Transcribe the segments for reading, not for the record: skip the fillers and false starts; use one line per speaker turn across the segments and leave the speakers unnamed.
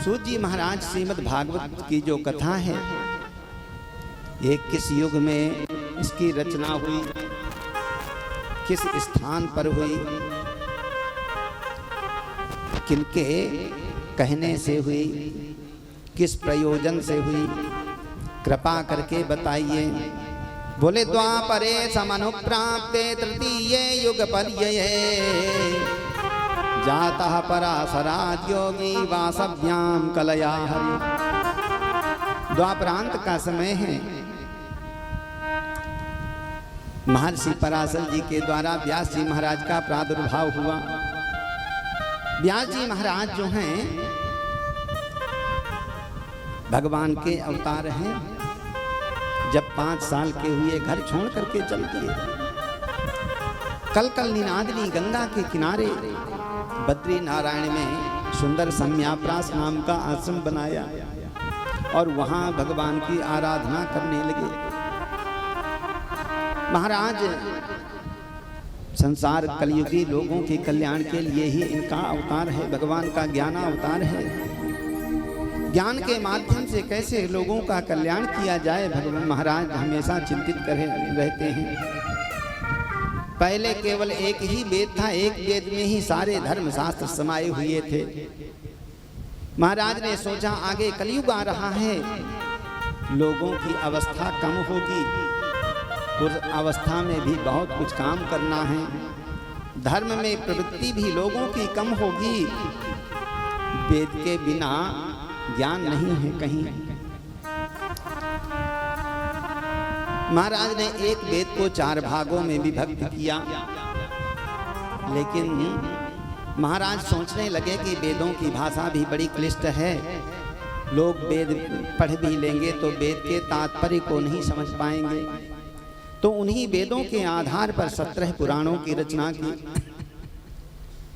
सूत जी महाराज श्रीमद् भागवत की जो कथा है, ये किस युग में इसकी रचना हुई, किस स्थान पर हुई, किनके कहने से हुई, किस प्रयोजन से हुई, कृपा करके बताइए। बोले द्वापरे समनुप्राप्ते तृतीये युग पर्यये जातः पराशराज योगी वासव्याम कलया हरि। द्वापरांत का समय है। महर्षि पराशर जी के द्वारा व्यास जी महाराज का प्रादुर्भाव हुआ। व्यास जी महाराज जो हैं भगवान के अवतार हैं। जब 5 साल के हुए घर छोड़ करके चल दिए। कल कल निनादनी गंगा के किनारे बद्री नारायण में सुंदर सम्याप्रास नाम का आश्रम बनाया और वहां भगवान की आराधना करने लगे। महाराज संसार कलयुगी लोगों के कल्याण के लिए ही इनका अवतार है, भगवान का ज्ञान अवतार है। ज्ञान के माध्यम से कैसे लोगों का कल्याण किया जाए, भगवान महाराज हमेशा चिंतित कर रहते हैं। पहले केवल एक ही वेद था, एक वेद में ही सारे धर्म शास्त्र समाये हुए थे। महाराज ने सोचा आगे कलयुग आ रहा है, लोगों की अवस्था कम होगी, उस अवस्था में भी बहुत कुछ काम करना है। धर्म में प्रवृत्ति भी लोगों की कम होगी। वेद के बिना ज्ञान नहीं है कहीं। महाराज ने एक वेद को 4 भागों में विभक्त किया, लेकिन महाराज सोचने लगे कि वेदों की भाषा भी बड़ी क्लिष्ट है। लोग वेद पढ़ भी लेंगे तो वेद के तात्पर्य को नहीं समझ पाएंगे। तो उन्हीं वेदों के आधार पर 17 पुराणों की रचना की।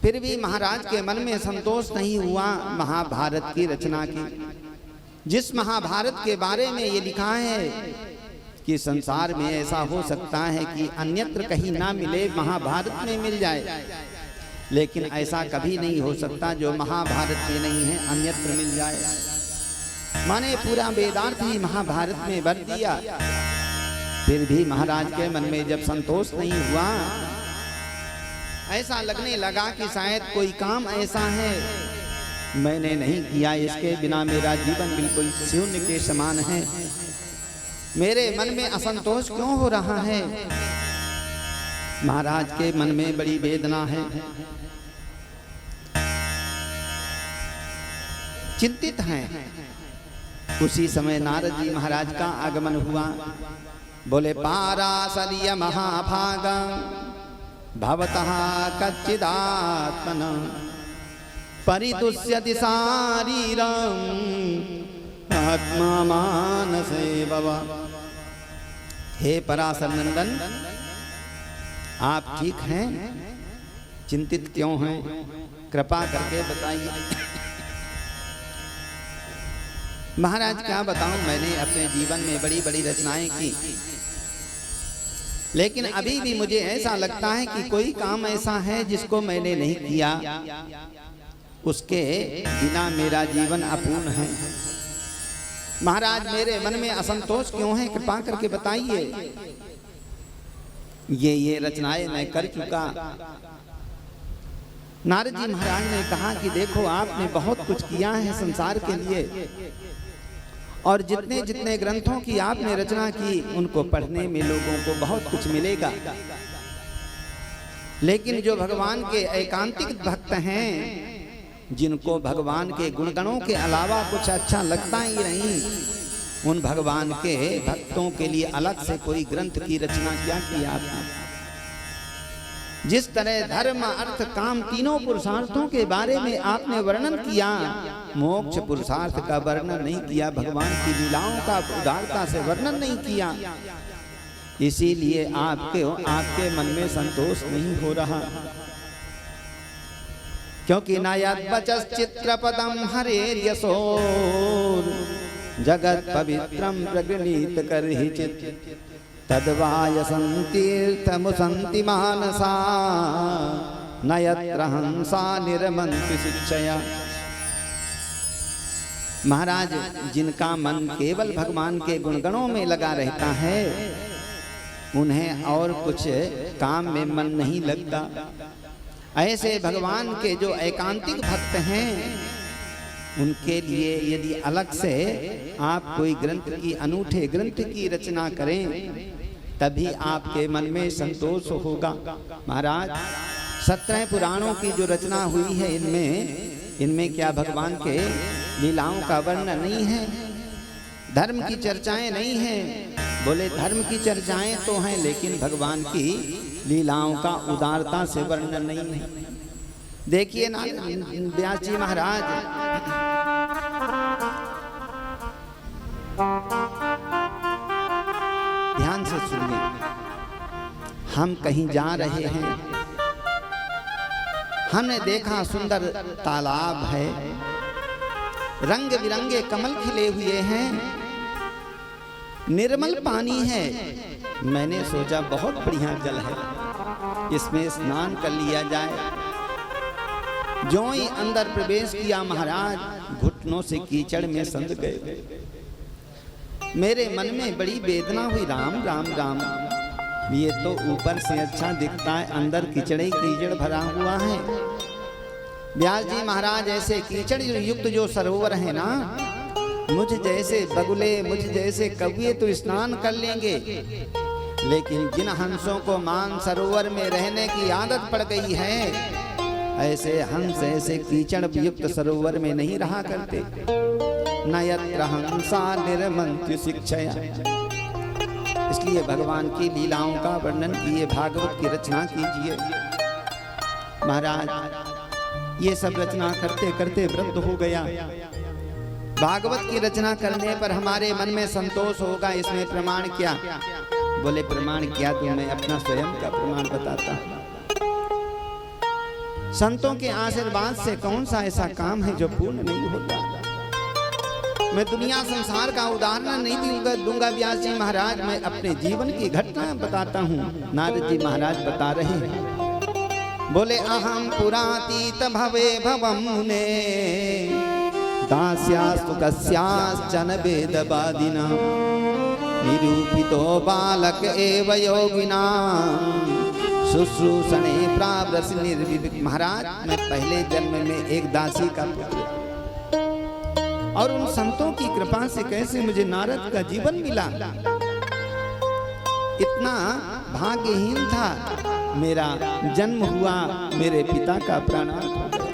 फिर भी महाराज के मन में संतोष नहीं हुआ, महाभारत की रचना की। जिस महाभारत के बारे में ये लिखा है कि संसार में ऐसा हो सकता है कि अन्यत्र कहीं ना मिले, महाभारत में मिल जाए, लेकिन ऐसा कभी नहीं हो सकता जो महाभारत में नहीं है अन्यत्र मिल जाए। माने पूरा वेदार्थ ही महाभारत में भर दिया। फिर भी महाराज के मन में जब संतोष नहीं हुआ, ऐसा लगने लगा कि शायद कोई काम ऐसा है मैंने नहीं किया, इसके बिना मेरा जीवन बिल्कुल शून्य के समान है। मेरे मन में असंतोष क्यों हो रहा है? महाराज के मन में बड़ी वेदना है, चिंतित हैं। उसी समय नारद जी महाराज का आगमन हुआ। बोले पाराशर्य महाभागा भवतः कच्चिदात्मना परिदुष्यति शारीरम आत्मा मानसे भव। हे पराशर नंदन, आप ठीक हैं? चिंतित क्यों हैं? कृपा करके बताइए। महाराज क्या बताऊं, मैंने अपने जीवन में बड़ी बड़ी रचनाएं की, लेकिन अभी भी मुझे ऐसा लगता है कि कोई काम ऐसा है जिसको मैंने नहीं किया, उसके बिना मेरा जीवन अपूर्ण है। महाराज मेरे मन में असंतोष क्यों है, कृपा करके बताइए। ये रचनाएं मैं कर चुका। नारद जी महाराज ने कहा कि देखो आपने बहुत कुछ किया है संसार के लिए, और जितने जितने ग्रंथों की आपने रचना की उनको पढ़ने में लोगों को बहुत कुछ मिलेगा। लेकिन जो भगवान के एकांतिक भक्त हैं, जिनको भगवान के गुणगणों के अलावा कुछ अच्छा लगता ही नहीं, उन भगवान के भक्तों के लिए अलग से कोई ग्रंथ की रचना क्या किया आपने? जिस तरह धर्म अर्थ काम तीनों पुरुषार्थों के बारे में आपने वर्णन किया, मोक्ष पुरुषार्थ का वर्णन नहीं किया, भगवान की लीलाओं का उदारता से वर्णन नहीं किया। इसीलिए आपके मन में संतोष नहीं हो रहा, क्योंकि नयद्वचश्चित्रपदं हरेर्यशोर जगत पवित्रं प्रगृहीत करहिचित् तद्वायसन्तीर्थमुसन्ति मानसा न यत्र हंसा निरमन्ति शिक्षया। महाराज, जिनका मन केवल भगवान के गुणगणों में लगा रहता है, उन्हें और कुछ काम में मन नहीं लगता। ऐसे भगवान के जो एकांतिक भक्त हैं, उनके लिए यदि अलग से आप कोई ग्रंथ की, अनूठे ग्रंथ की रचना करें, तभी आपके मन में संतोष होगा। महाराज, 17 पुराणों की जो रचना हुई है, इनमें क्या भगवान के लीलाओं का वर्णन नहीं है? धर्म की चर्चाएं नहीं हैं? बोले धर्म की चर्चाएं तो हैं, लेकिन भगवान की लीलाओं का उदारता से वर्णन नहीं है। देखिए ना व्यास जी महाराज, ध्यान से सुनिए। हम कहीं जा रहे हैं, हमने देखा सुंदर तालाब है, रंग बिरंगे कमल खिले हुए हैं, निर्मल पानी है। मैंने सोचा बहुत बढ़िया जल है, इसमें स्नान कर लिया जाए। जो ही अंदर प्रवेश किया महाराज, घुटनों से कीचड़ में संध गए। मेरे मन में बड़ी वेदना हुई। राम राम राम, ये तो ऊपर से अच्छा दिखता है, अंदर कीचड़ ही कीचड़ भरा हुआ है। व्यास जी महाराज, ऐसे कीचड़ युक्त जो सरोवर है ना, मुझ जैसे बगुले, मुझ जैसे कौवे तो स्नान कर लेंगे, लेकिन जिन हंसों को मान सरोवर में रहने की आदत पड़ गई है, ऐसे हंस ऐसे कीचड़ युक्त सरोवर में नहीं रहा करते। न यत्र हंसा निर्मन्त्य शिक्षया। इसलिए भगवान की लीलाओं का वर्णन किए, भागवत की रचना कीजिए। महाराज, ये सब रचना करते करते वृद्ध हो गया। भागवत की रचना करने पर हमारे मन में संतोष होगा, इसमें प्रमाण क्या? बोले प्रमाण क्या? तो मैं अपना स्वयं का प्रमाण बताता हूँ। संतों के आशीर्वाद से कौन सा ऐसा काम है जो पूर्ण नहीं होता? मैं दुनिया संसार का उदाहरण नहीं दूंगा व्यास जी महाराज, मैं अपने जीवन की घटना बताता हूँ। नारद जी महाराज बता रहे हैं, बोले अहम पुरातीत भवे भवम मुने दास्यास्तु कस्याश्चन वेदवादिना निरूपितो बालक एव योगिना शुश्रूषणे प्रावरसि निर्विवेक। महाराज, मैं पहले जन्म में एक दासी का पुत्र, और उन संतों की कृपा से कैसे मुझे नारद का जीवन मिला। इतना भाग्यहीन था, मेरा जन्म हुआ, मेरे पिता का प्राणांत हो गया।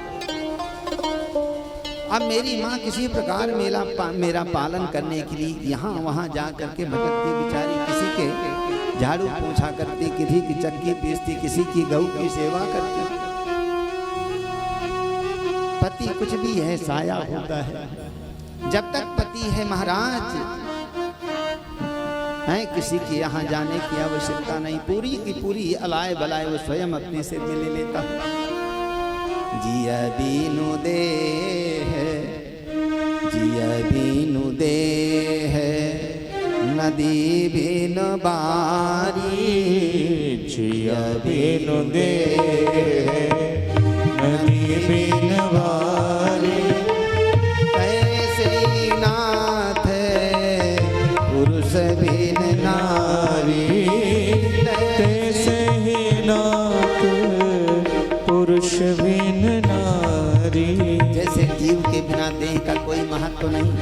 अब मेरी माँ किसी प्रकार मेरा पालन करने के लिए यहाँ वहाँ जा करके भटकती बेचारी, किसी के झाड़ू पोंछा करती, किसी की चक्की पीसती, किसी की गऊ की सेवा करती। पति कुछ भी है, साया होता है। जब तक पति है महाराज, है किसी के यहाँ जाने की आवश्यकता नहीं। पूरी की पूरी अलाय बलाय वो स्वयं अपने सिर में ले लेता है। जिया बीनु दे है, जिया बीनु दे है, नदी बिन बारी,
जिया बिनु दे नदी बिन बारी।
ऐसे नाथ पुरुष बिन नारी,
तैसे ही नाथ पुरुष बिन नारी।
जैसे जीव के बिना देह का कोई महत्व नहीं,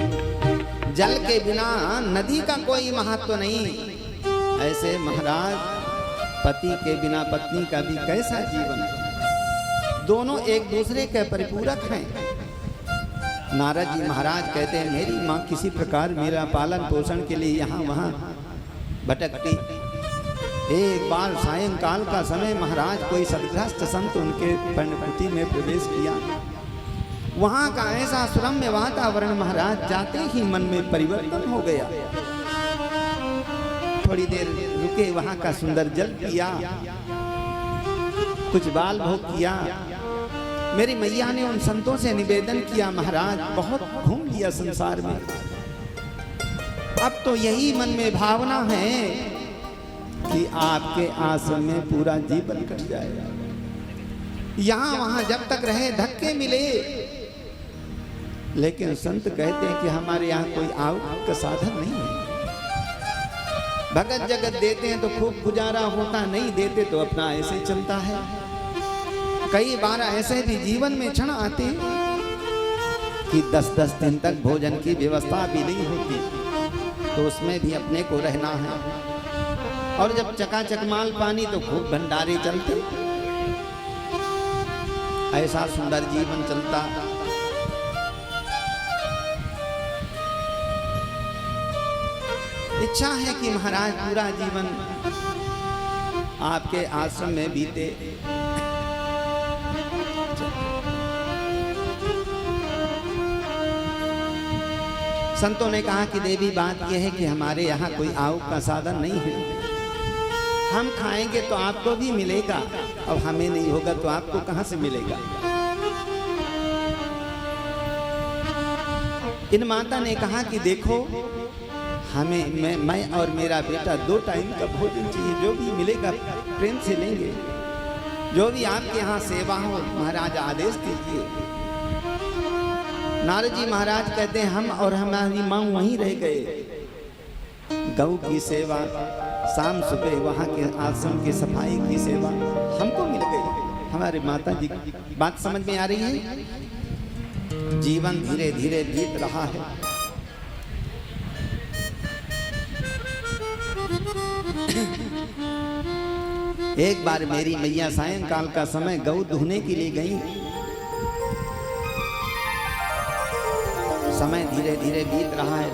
जल के बिना नदी का कोई महत्व नहीं, ऐसे महाराज पति के बिना पत्नी का भी कैसा जीवन है। दोनों एक दूसरे के परिपूरक हैं। नारद जी महाराज कहते हैं, मेरी माँ किसी प्रकार मेरा पालन पोषण के लिए यहाँ वहाँ भटकती। एक बार सायंकाल का समय महाराज कोई सदगृहस्थ संत उनके पर्णकुटी में प्रवेश किया। वहाँ का ऐसा सुरम्य वातावरण महाराज जाते ही मन में परिवर्तन हो गया। थोड़ी देर रुके, वहाँ का सुंदर जल पिया, कुछ बाल भोग किया। मेरी मैया ने उन संतों से निवेदन किया, महाराज बहुत घूम लिया संसार में, अब तो यही मन में भावना है कि आपके आश्रम में पूरा जीवन कट जाएगा। यहाँ वहाँ जब तक रहे, धक्के मिले, लेकिन संत कहते हैं कि हमारे यहाँ कोई आवक का साधन नहीं है। भगत जगत देते हैं तो खूब गुजारा होता, नहीं देते तो अपना ऐसे चलता है। कई बार ऐसे भी जीवन में क्षण आते कि 10-10 दिन तक भोजन की व्यवस्था भी नहीं होती, तो उसमें भी अपने को रहना है। और जब चकाचक माल पानी तो खूब भंडारे चलते, ऐसा सुंदर जीवन चलता। इच्छा है कि महाराज पूरा जीवन आपके आश्रम में बीते। संतों ने कहा कि देवी बात यह है कि हमारे यहाँ कोई आवक का साधन नहीं है। हम खाएंगे तो आपको भी मिलेगा, अब हमें नहीं होगा तो आपको कहां से मिलेगा। इन माता ने कहा कि देखो हमें मैं और मेरा बेटा 2 टाइम का भोजन चाहिए, जो भी मिलेगा प्रेम से लेंगे। जो भी आपके यहाँ सेवा हो महाराज आदेश दीजिए। नारद जी महाराज कहते हैं हम और हमारी माँ वहीं रह गए। गौ की सेवा, शाम सुबह वहाँ के आश्रम की सफाई की सेवा हमको मिल गई। हमारे माता जी, बात समझ में आ रही है। जीवन धीरे धीरे बीत रहा है। एक बार मेरी मैया सायंकाल का समय गौ धोने के लिए गई। समय धीरे धीरे बीत रहा है।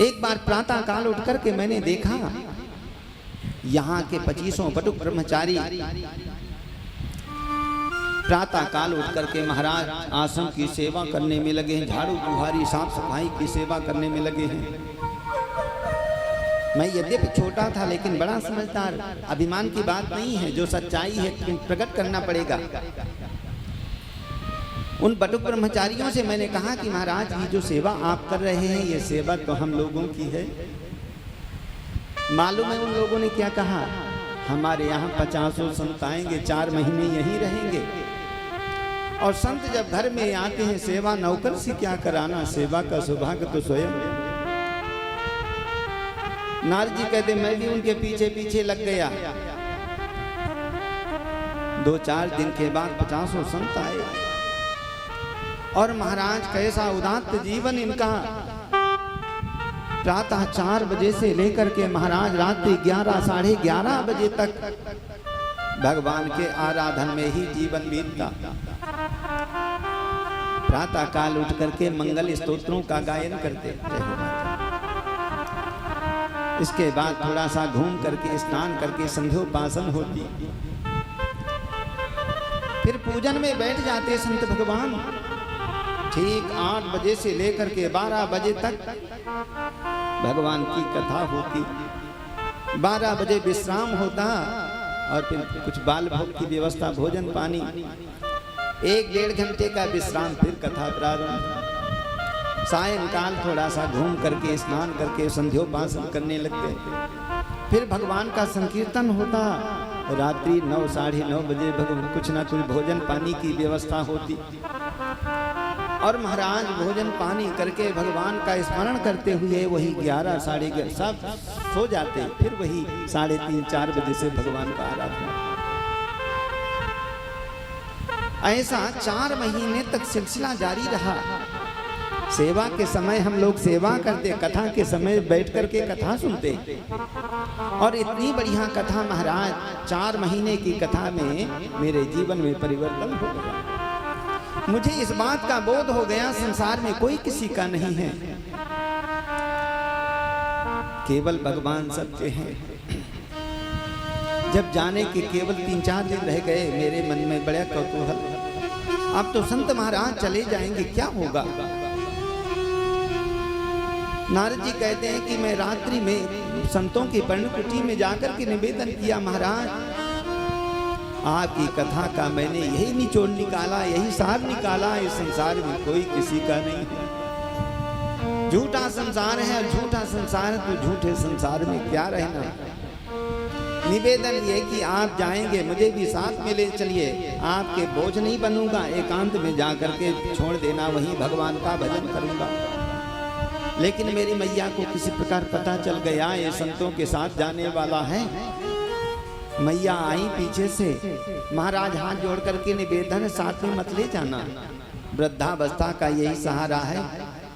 एक बार प्रातः काल उठ करके मैंने देखा यहाँ के 25 बटुक ब्रह्मचारी प्रातः काल उठ करके महाराज आश्रम की सेवा करने में लगे हैं। झाड़ू बुहारी साफ सफाई की सेवा करने में लगे हैं। मैं यद्यपि छोटा था लेकिन बड़ा समझदार। अभिमान की बात नहीं है, जो सच्चाई है प्रकट करना पड़ेगा। उन बटुक ब्रह्मचारियों से मैंने कहा कि महाराज ये जो सेवा आप कर रहे हैं ये सेवा तो हम लोगों की है। मालूम है उन लोगों ने क्या कहा? हमारे यहाँ 50 संत आएंगे, 4 महीने यहीं रहेंगे। और संत जब घर में आते हैं सेवा नौकर से क्या कराना, सेवा का सौभाग्य तो स्वयं। नारद जी कहते मैं भी उनके पीछे पीछे लग गया। 2-4 दिन के बाद 50 संत आए। और महाराज कैसा उदात्त जीवन इनका। प्रातः 4 बजे से लेकर के महाराज रात्रि 11 साढ़े 11 बजे तक भगवान के आराधन में ही जीवन बीतता। प्रातः काल उठ करके मंगल स्तोत्रों का गायन करते। इसके बाद थोड़ा सा घूम करके स्नान करके संध्योपासन होती। फिर पूजन में बैठ जाते संत भगवान। ठीक 8 बजे से लेकर के 12 बजे तक भगवान की कथा होती। 12 बजे विश्राम होता और फिर कुछ बाल भोग की व्यवस्था, भोजन पानी। 1-1.5 घंटे का विश्राम, फिर कथा प्रारंभ। सायंकाल थोड़ा सा घूम करके स्नान करके संध्योपासन करने लग गए। फिर भगवान का संकीर्तन होता। रात्रि 9 साढ़े 9 बजे भगवान कुछ ना कुछ भोजन पानी की व्यवस्था होती। और महाराज भोजन पानी करके भगवान का स्मरण करते हुए वही 11 साढ़े 11 सब सो जाते। फिर वही 3:30-4 बजे से भगवान का आराधना। ऐसा 4 महीने तक सिलसिला जारी रहा। सेवा के समय हम लोग सेवा करते, कथा के समय बैठ करके कथा सुनते। और इतनी बढ़िया कथा महाराज 4 महीने की कथा में मेरे जीवन में परिवर्तन हो गया। मुझे इस बात का बोध हो गया संसार में कोई किसी का नहीं है, केवल भगवान सबके हैं। जब जाने के केवल 3-4 दिन रह गए मेरे मन में बड़ा कौतूहल। अब तो संत महाराज चले जाएंगे, क्या होगा? नारद जी कहते हैं कि मैं रात्रि में संतों की पर्णकुटी में जाकर के निवेदन किया, महाराज आपकी कथा का मैंने यही निचोड़ निकाला, यही सार निकाला, इस संसार में कोई किसी का नहीं है। झूठा संसार है और झूठा संसार है, तो झूठे संसार में क्या रहना। निवेदन ये कि आप जाएंगे मुझे भी साथ में ले चलिए, आपके बोझ नहीं बनूंगा, एकांत में जा करके छोड़ देना, वहीं भगवान का भजन करूंगा। लेकिन मेरी मैया को किसी प्रकार पता चल गया ये संतों के साथ जाने वाला है। मैया आई पीछे से, महाराज हाथ जोड़ करके निवेदन साथ में मत ले जाना, वृद्धावस्था का यही सहारा है,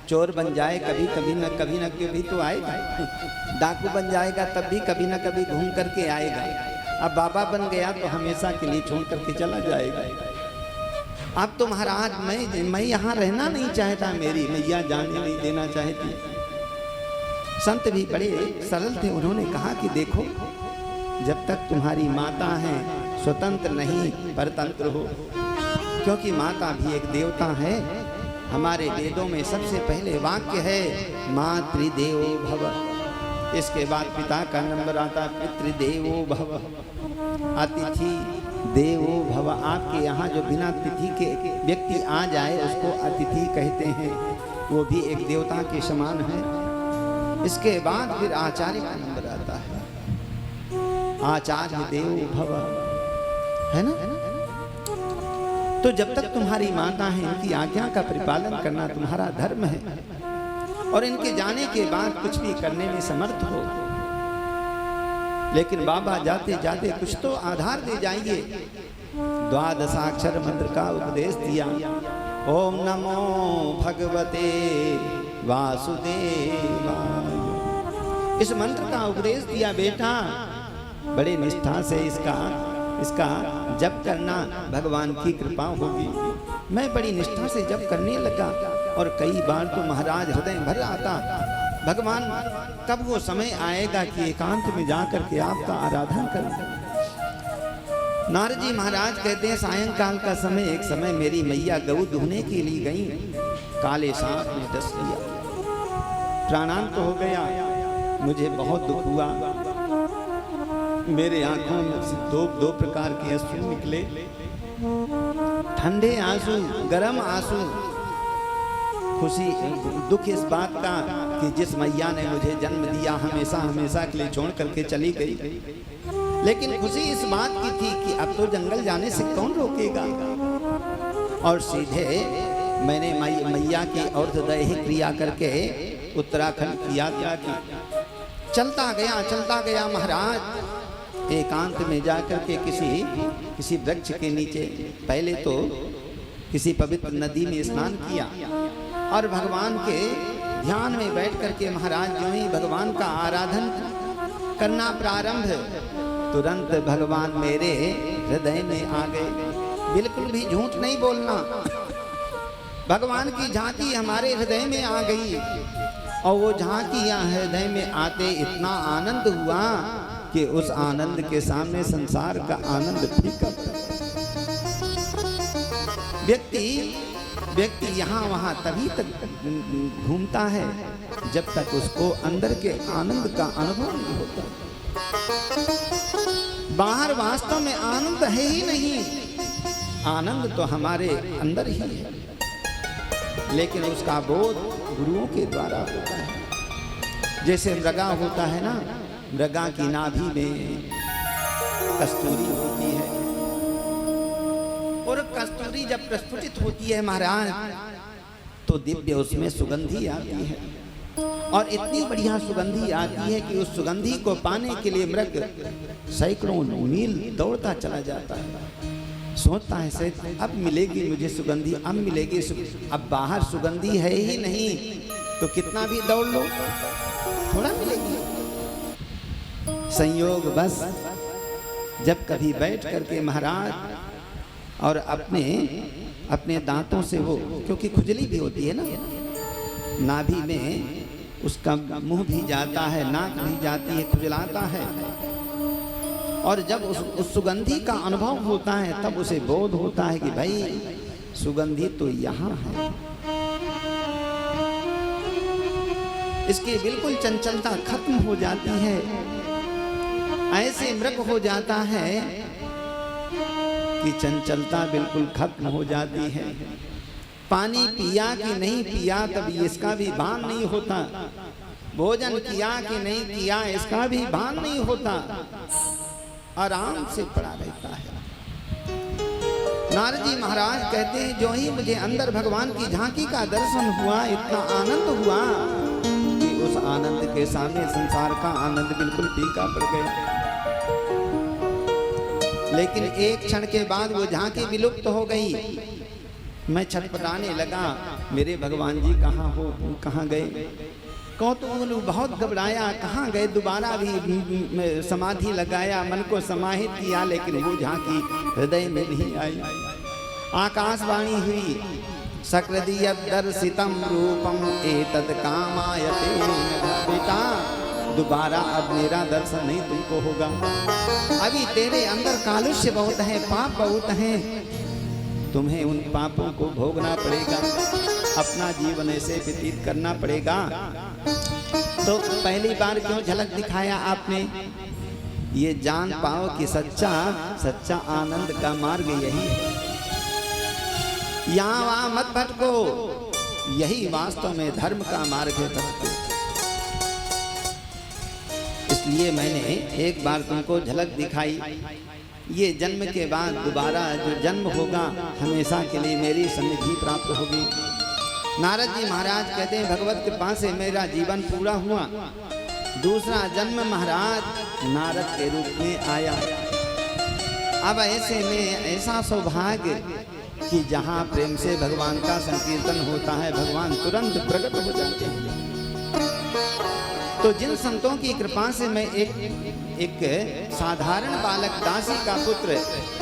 चोर बन जाए कभी कभी न कभी तो आएगा, डाकू बन जाएगा तब भी कभी न कभी घूम करके आएगा, अब बाबा बन गया तो हमेशा के लिए छोड़ करके चला जाएगा। अब तो महाराज मैं यहाँ रहना नहीं चाहता, मेरी मैया जाने नहीं देना चाहती। संत भी बड़े सरल थे, उन्होंने कहा कि देखो जब तक तुम्हारी माता है स्वतंत्र नहीं परतंत्र हो, क्योंकि माता भी एक देवता है। हमारे वेदों में सबसे पहले वाक्य है मातृदेवो भव, इसके बाद पिता का नंबर आता पितृदेवो भव, अतिथि देवो भव। आपके यहाँ जो बिना तिथि के व्यक्ति आ जाए उसको अतिथि कहते हैं, वो भी एक देवता के समान है। इसके बाद फिर आचार्य का नंबर आता है, आचार्य देवो भव, है ना। तो जब तक तुम्हारी माता है इनकी आज्ञा का परिपालन करना तुम्हारा धर्म है, और इनके जाने के बाद कुछ भी करने में समर्थ हो। लेकिन बाबा जाते जाते कुछ तो आधार दे जाइए। द्वादशाक्षर मंत्र का उपदेश दिया, ओम नमो भगवते वासुदेवाय। इस मंत्र का उपदेश दिया, बेटा बड़े निष्ठा से इसका जप करना, भगवान की कृपा होगी। मैं बड़ी निष्ठा से जप करने लगा, और कई बार तो महाराज हृदय भर आता, भगवान कब वो समय आएगा कि एकांत में जाकर के आपका आराधन करूं। नारद जी महाराज कहते हैं सायंकाल का समय, एक समय मेरी मैया गऊ दुहने के लिए गई, काले सांप ने डस लिया, प्राणांत हो गया। मुझे बहुत दुख हुआ, मेरे आंखों में से दो प्रकार के आंसू निकले, ठंडे आंसू, गर्म आंसू। खुशी दुख इस बात का कि जिस मैया ने मुझे जन्म दिया हमेशा हमेशा के लिए छोड़ करके चली गई, लेकिन खुशी इस बात की थी कि अब तो जंगल जाने से कौन रोकेगा। और सीधे मैंने मैया की औषधि क्रिया करके उत्तराखंड की यात्रा की। चलता गया महाराज, एकांत में जाकर के किसी वृक्ष के नीचे पहले तो किसी पवित्र नदी में स्नान किया, और भगवान के ध्यान में बैठ करके महाराज जो ही भगवान का आराधन करना प्रारंभ, तुरंत भगवान मेरे हृदय में आ गए। बिल्कुल भी झूठ नहीं बोलना, भगवान की झांकी हमारे हृदय में आ गई, और वो झांकी हृदय में आते इतना आनंद हुआ कि उस आनंद के सामने संसार का आनंद फीका। व्यक्ति यहाँ वहाँ तभी तक घूमता है जब तक उसको अंदर के आनंद का अनुभव नहीं होता। बाहर वास्तव में आनंद है ही नहीं, आनंद तो हमारे अंदर ही है, लेकिन उसका बोध गुरुओं के द्वारा होता है। जैसे मृगा होता है ना, मृगा की नाभि में कस्तूरी होती है, और कस्तूरी जब प्रस्फुटित होती है महाराज तो दिव्य उसमें सुगंधी आती है, और इतनी बढ़िया सुगंधी आती है कि उस सुगंधी को पाने के लिए मृग सैकड़ों मील दौड़ता चला जाता है। सोचता है से अब मिलेगी मुझे सुगंधी, अब मिलेगी अब बाहर सुगंधी है ही नहीं तो कितना भी दौड़ लो थोड़ा मिलेगी। संयोग बस जब कभी बैठ करके महाराज और अपने दांतों से वो, क्योंकि खुजली भी होती है ना, नाभि में उसका मुंह भी जाता है, नाक भी जाती है, खुजलाता है, और जब उस सुगंधी का अनुभव होता है तब उसे बोध होता है कि भाई सुगंधी तो यहाँ है। इसकी बिल्कुल चंचलता खत्म हो जाती है, ऐसे मृग हो जाता है कि चंचलता बिल्कुल खत्म हो जाती है। पानी पिया कि नहीं पिया तब इसका भी भान नहीं होता, भोजन किया कि नहीं किया इसका भी भान नहीं होता। आराम से पड़ा रहता है। नारद जी महाराज कहते हैं, जो ही मुझे अंदर भगवान की झांकी का दर्शन हुआ, इतना आनंद हुआ कि उस आनंद के सामने संसार का आनंद बिल्कुल फीका पड़ गया। लेकिन एक क्षण के बाद वो झांकी विलुप्त हो गई। मैं छटपटाने लगा, मेरे भगवान जी कहाँ हो, कहाँ गए? कौतूहल बहुत घबराया, कहाँ गए? दोबारा भी समाधि लगाया, मन को समाहित किया, लेकिन वो झांकी हृदय में नहीं आई। आकाशवाणी हुई, सकृदीयदर्शितं रूपम एतत् कामायते बेटा, दोबारा अब मेरा दर्शन नहीं तुमको होगा। अभी तेरे अंदर कालुष्य बहुत है, पाप बहुत है, तुम्हें उन पापों को भोगना पड़ेगा, अपना जीवन ऐसे व्यतीत करना पड़ेगा। तो पहली बार क्यों झलक दिखाया आपने? ये जान पाओ कि सच्चा आनंद का मार्ग यही है। यहाँ वहाँ मत भटको, यही वास्तव में धर्म का मार्ग है। भटको, इसलिए मैंने एक बार तुमको झलक दिखाई। ये जन्म के बाद दोबारा जो जन्म होगा, हमेशा के लिए मेरी सन्निधि प्राप्त होगी। नारद जी महाराज कहते हैं, भगवत कृपा से मेरा जीवन पूरा हुआ। दूसरा जन्म महाराज नारद के रूप में आया। अब ऐसे में ऐसा सौभाग्य कि जहाँ प्रेम से भगवान का संकीर्तन होता है, भगवान तुरंत प्रकट हो जाते हैं। तो जिन संतों की कृपा से मैं एक साधारण बालक दासी का पुत्र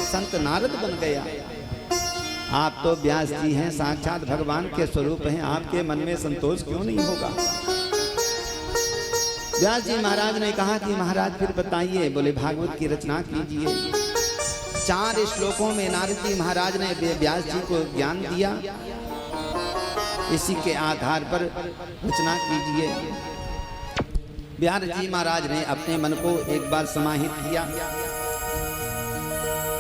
संत नारद बन गया। आप तो व्यास जी हैं, साक्षात भगवान के स्वरूप हैं, आपके मन में संतोष क्यों नहीं होगा? व्यास जी महाराज ने कहा कि महाराज फिर बताइए। बोले भागवत की रचना कीजिए। 4 श्लोकों में नारद जी महाराज ने व्यास जी को ज्ञान दिया, इसी के आधार पर रचना कीजिए। व्यास जी महाराज ने अपने मन को एक बार समाहित किया,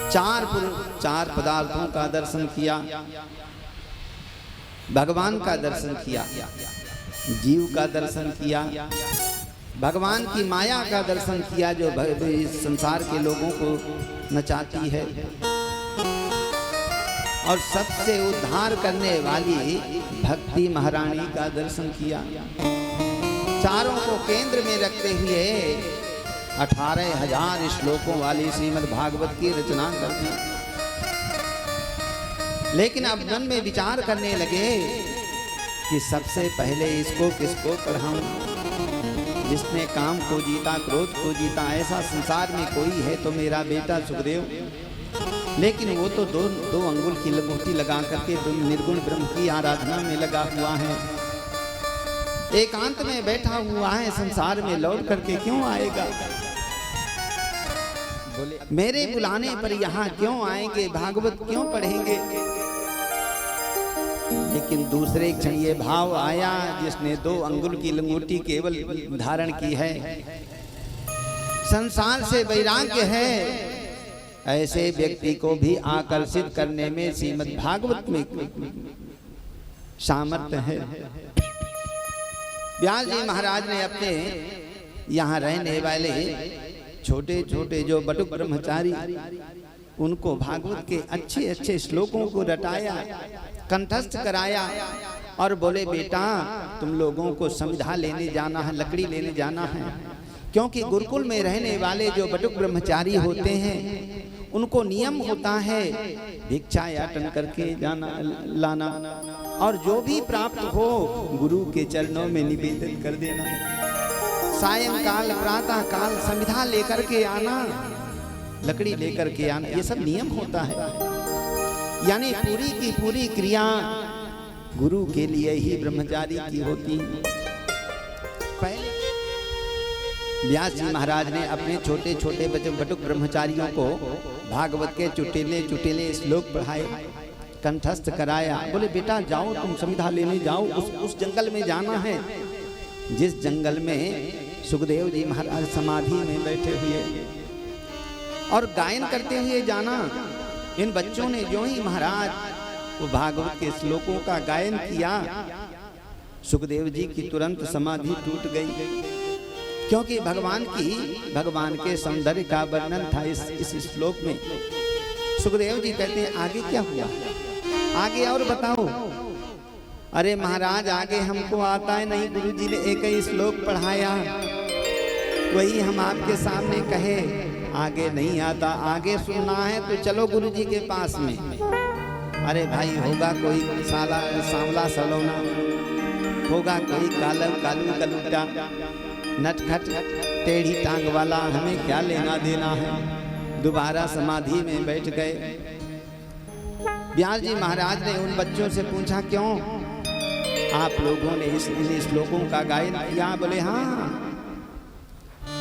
4 पदार्थों का दर्शन किया, भगवान का दर्शन किया, जीव का दर्शन किया, भगवान की माया का दर्शन किया जो इस संसार के लोगों को नचाती है, और सबसे उद्धार करने वाली भक्ति महारानी का दर्शन किया। चारों को केंद्र में रखते हुए 18,000 श्लोकों वाली श्रीमद् भागवत की रचना कर दी। लेकिन अब मन में विचार करने लगे कि सबसे पहले इसको किसको पढ़ाऊं? जिसने काम को जीता, क्रोध को जीता, ऐसा संसार में कोई है तो मेरा बेटा सुखदेव। लेकिन वो तो दो अंगुल की लंगोटी लगा करके निर्गुण ब्रह्म की आराधना में लगा हुआ है, एकांत में बैठा हुआ है, संसार में लौट करके क्यों आएगा? बोले मेरे बुलाने पर यहाँ क्यों आएंगे, भागवत क्यों पढ़ेंगे? लेकिन दूसरे क्षण ये भाव आया, जिसने 2 अंगुल की लंगोटी केवल धारण की है, संसार से वैराग्य है, ऐसे व्यक्ति को भी आकर्षित करने में श्रीमद् भागवत में सामर्थ्य है। व्यास जी महाराज ने अपने यहाँ रहने वाले छोटे छोटे जो बटुक ब्रह्मचारी, उनको भागवत के अच्छे अच्छे श्लोकों को रटाया, कंठस्थ कराया, और बोले बेटा तुम लोगों को संविधा लेने जाना है, लकड़ी लेने जाना है। क्योंकि गुरुकुल में रहने वाले जो बटुक ब्रह्मचारी होते हैं, उनको नियम होता है भिक्षा याचन करके जाना लाना, और जो भी प्राप्त हो गुरु के चरणों में निवेदन कर देना। सायंकाल प्रातः काल संविधा लेकर के आना, लकड़ी लेकर के आना, ये सब नियम होता है। यानी पूरी की पूरी क्रिया गुरु के लिए ही ब्रह्मचारी की होती। पहले व्यास जी महाराज ने अपने छोटे छोटे बटुक ब्रह्मचारियों को भागवत के चुटेले श्लोक पढ़ाए, कंठस्थ कराया। बोले बेटा जाओ, तुम संविधा लेने जाओ, उस जंगल में जाना है जिस जंगल में सुखदेव जी महाराज समाधि में बैठे हुए, और गायन करते हुए जाना। इन बच्चों ने जो ही महाराज वो भागवत के श्लोकों का गायन किया, सुखदेव जी की तुरंत समाधि टूट गई। क्योंकि भगवान के सौंदर्य का वर्णन था इस श्लोक में। सुखदेव जी कहते हैं आगे क्या हुआ, आगे और बताओ। अरे महाराज आगे हमको आता है नहीं, गुरुजी ने एक ही श्लोक पढ़ाया, वही हम आपके सामने कहे, आगे नहीं आता। आगे सुनना है तो चलो गुरुजी के पास में। अरे भाई होगा कोई सांवला सलोना, होगा कोई कालू कलूटा, नटखट टेढ़ी टांग वाला, हमें क्या लेना देना है। दोबारा समाधि में बैठ गए। व्यास जी महाराज ने उन बच्चों से पूछा क्यों आप लोगों ने इन श्लोकों का गायन किया? बोले हाँ।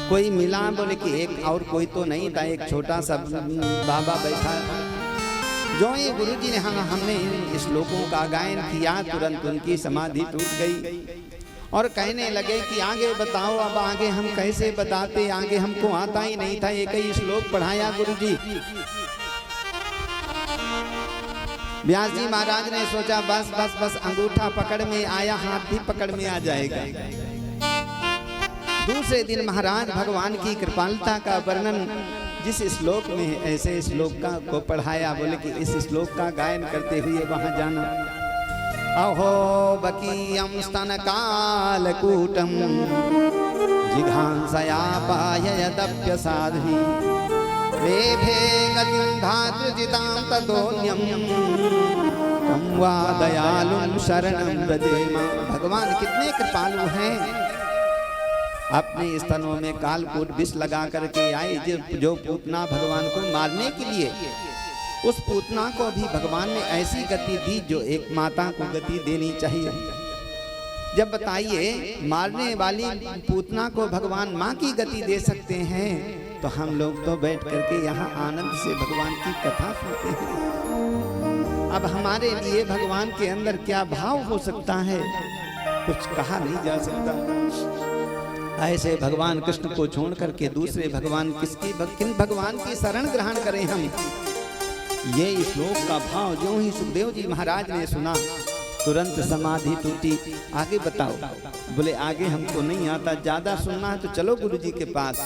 कोई मिला? बोले कि एक और कोई तो नहीं था, एक छोटा सा बाबा बैठा। जो ये गुरुजी ने हमने इन श्लोकों का गायन किया, तुरंत उनकी समाधि टूट गई और कहने लगे कि आगे बताओ। अब आगे हम कैसे बताते, आगे हमको आता ही नहीं था, एक ही श्लोक पढ़ाया गुरुजी। व्यास जी महाराज ने सोचा बस अंगूठा पकड़ में आया, हाथ भी पकड़ में आ जाएगा। दूसरे दिन महाराज भगवान की कृपालता का वर्णन जिस श्लोक में है, ऐसे श्लोक को पढ़ाया। बोले कि इस श्लोक का गायन करते हुए वहां जाना। अहो बकीयं स्तनकालकूटं जिघांसया पाययदप्यसाध्वी रेभे गतिं धातृजितां ततोऽन्यं तं वा दयालुं शरणं व्रजेम। भगवान कितने कृपालु हैं, अपने स्तनों में कालकूट विष लगा करके आए। जो पूतना भगवान को मारने के लिए, उस पूतना को भी भगवान ने ऐसी गति दी जो एक माता को गति देनी चाहिए। जब बताइए मारने वाली पूतना को भगवान माँ की गति दे सकते हैं, तो हम लोग तो बैठ करके यहाँ आनंद से भगवान की कथा सुनते हैं। अब हमारे लिए भगवान के अंदर क्या भाव हो सकता है, कुछ कहा नहीं जा सकता। ऐसे भगवान कृष्ण को छोड़ करके दूसरे भगवान किन भगवान की शरण ग्रहण करें हम। ये श्लोक का भाव जो ही सुखदेव जी महाराज ने सुना, तुरंत समाधि टूटी। आगे बताओ। बोले आगे हमको नहीं आता, ज्यादा सुनना है तो चलो गुरु जी के पास।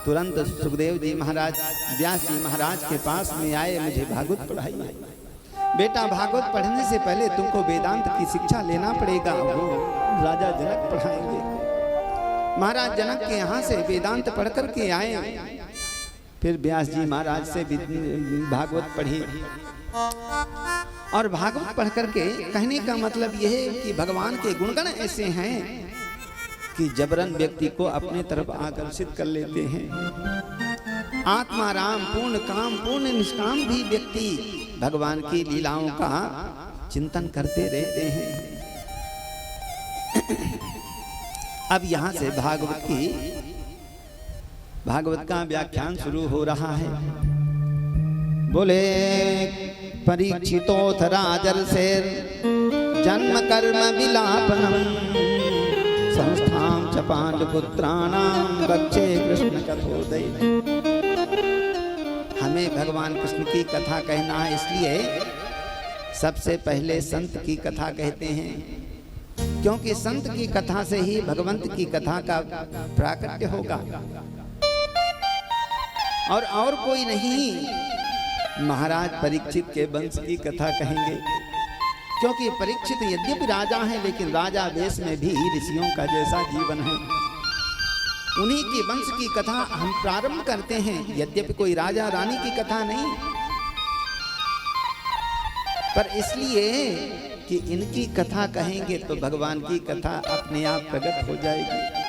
तुरंत सुखदेव जी महाराज व्यास जी महाराज के पास में आए, मुझे भागवत पढ़ाइए। बेटा भागवत पढ़ने से पहले तुमको वेदांत की शिक्षा लेना पड़ेगा। वो राजा जनक पढ़ाएंगे। महाराज जनक के यहाँ से वेदांत पढ़ करके आए। फिर व्यास जी महाराज से भागवत पढ़ी और भागवत पढ़ करके कहने का मतलब यह है कि भगवान के गुणगण ऐसे हैं कि जबरन व्यक्ति को अपने तरफ आकर्षित कर लेते हैं। आत्माराम पूर्ण काम पूर्ण निष्काम भी व्यक्ति भगवान की लीलाओं का चिंतन करते रहते हैं। अब यहाँ से भागवत का व्याख्यान शुरू हो रहा है। बोले परीक्षितोऽथ राजर्षेर जन्म कर्म विलापनम संस्थां च पांडुपुत्राणां वक्षे कृष्ण कथोदय। हमें भगवान कृष्ण की कथा कहना है, इसलिए सबसे पहले संत की कथा कहते हैं, क्योंकि संत की कथा से ही भगवंत की कथा का प्राकट्य होगा और कोई नहीं। महाराज परीक्षित के वंश की कथा कहेंगे, क्योंकि परीक्षित यद्यपि राजा हैं, लेकिन राजा वेश में भी ऋषियों का जैसा जीवन है। उन्हीं के वंश की कथा हम प्रारंभ करते हैं, यद्यपि कोई राजा रानी की कथा नहीं, पर इसलिए कि इनकी कथा कहेंगे तो भगवान की कथा अपने आप प्रकट हो जाएगी।